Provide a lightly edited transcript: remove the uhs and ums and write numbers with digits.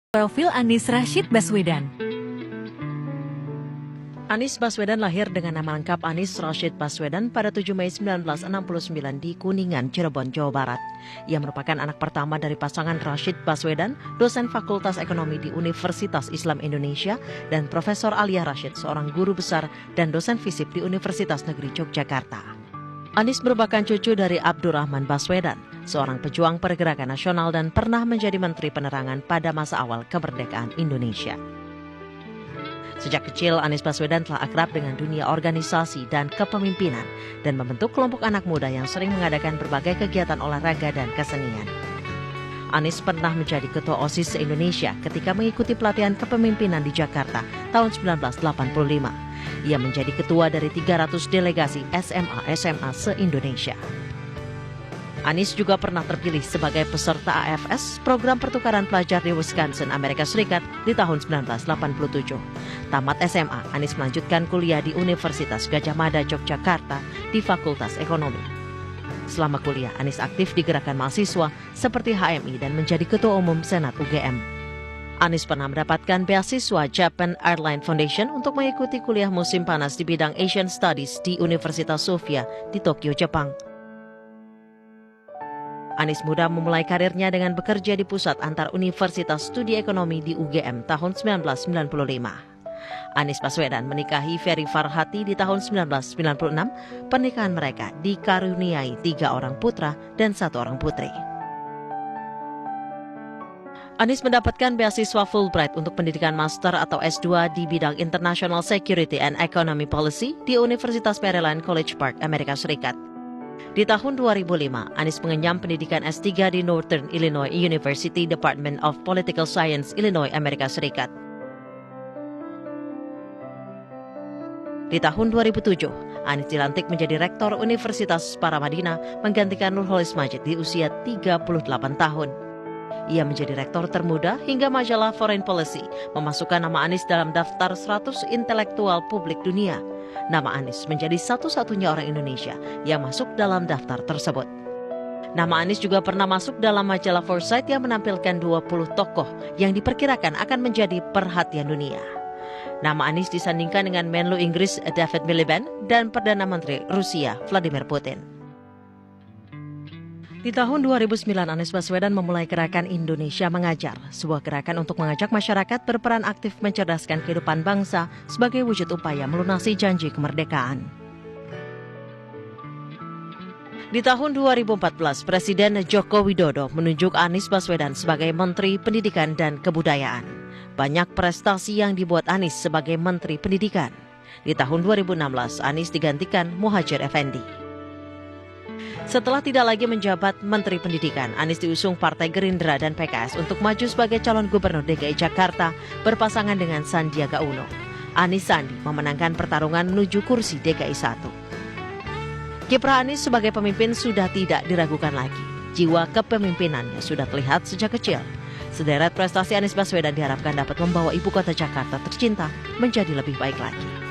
Profil Anies Rashid Baswedan. Anies Baswedan lahir dengan nama lengkap Anies Rashid Baswedan pada 7 Mei 1969 di Kuningan, Cirebon, Jawa Barat. Ia merupakan anak pertama dari pasangan Rashid Baswedan, dosen Fakultas Ekonomi di Universitas Islam Indonesia, dan Profesor Alia Rashid, seorang guru besar dan dosen fisip di Universitas Negeri Yogyakarta. Anies merupakan cucu dari Abdurrahman Baswedan, seorang pejuang pergerakan nasional dan pernah menjadi Menteri Penerangan pada masa awal kemerdekaan Indonesia. Sejak kecil, Anies Baswedan telah akrab dengan dunia organisasi dan kepemimpinan dan membentuk kelompok anak muda yang sering mengadakan berbagai kegiatan olahraga dan kesenian. Anies pernah menjadi ketua OSIS se-Indonesia ketika mengikuti pelatihan kepemimpinan di Jakarta tahun 1985. Ia menjadi ketua dari 300 delegasi SMA-SMA se-Indonesia. Anies juga pernah terpilih sebagai peserta AFS, program pertukaran pelajar di Wisconsin, Amerika Serikat di tahun 1987. Tamat SMA, Anies melanjutkan kuliah di Universitas Gadjah Mada, Yogyakarta di Fakultas Ekonomi. Selama kuliah, Anies aktif di gerakan mahasiswa seperti HMI dan menjadi Ketua Umum Senat UGM. Anies pernah mendapatkan beasiswa Japan Airline Foundation untuk mengikuti kuliah musim panas di bidang Asian Studies di Universitas Sofia di Tokyo, Jepang. Anies muda memulai karirnya dengan bekerja di Pusat Antar Universitas Studi Ekonomi di UGM tahun 1995. Anies Baswedan menikahi Ferry Farhati di tahun 1996. Pernikahan mereka dikaruniai 3 orang putra dan 1 orang putri. Anies mendapatkan beasiswa Fulbright untuk pendidikan master atau S2 di bidang International Security and Economy Policy di Universitas Maryland College Park, Amerika Serikat. Di tahun 2005, Anies mengenyam pendidikan S3 di Northern Illinois University Department of Political Science, Illinois, Amerika Serikat. Di tahun 2007, Anies dilantik menjadi Rektor Universitas Paramadina menggantikan Nurholis Majid di usia 38 tahun. Ia menjadi rektor termuda hingga majalah Foreign Policy memasukkan nama Anies dalam daftar 100 intelektual publik dunia. Nama Anies menjadi satu-satunya orang Indonesia yang masuk dalam daftar tersebut. Nama Anies juga pernah masuk dalam majalah Foresight yang menampilkan 20 tokoh yang diperkirakan akan menjadi perhatian dunia. Nama Anies disandingkan dengan Menlu Inggris David Miliband dan Perdana Menteri Rusia Vladimir Putin. Di tahun 2009, Anies Baswedan memulai gerakan Indonesia Mengajar, sebuah gerakan untuk mengajak masyarakat berperan aktif mencerdaskan kehidupan bangsa sebagai wujud upaya melunasi janji kemerdekaan. Di tahun 2014, Presiden Joko Widodo menunjuk Anies Baswedan sebagai Menteri Pendidikan dan Kebudayaan. Banyak prestasi yang dibuat Anies sebagai Menteri Pendidikan. Di tahun 2016, Anies digantikan Muhadjir Effendi. Setelah tidak lagi menjabat Menteri Pendidikan, Anies diusung Partai Gerindra dan PKS untuk maju sebagai calon Gubernur DKI Jakarta berpasangan dengan Sandiaga Uno. Anies Sandi memenangkan pertarungan menuju kursi DKI 1. Kiprah Anies sebagai pemimpin sudah tidak diragukan lagi. Jiwa kepemimpinannya sudah terlihat sejak kecil. Sederet prestasi Anies Baswedan diharapkan dapat membawa ibu kota Jakarta tercinta menjadi lebih baik lagi.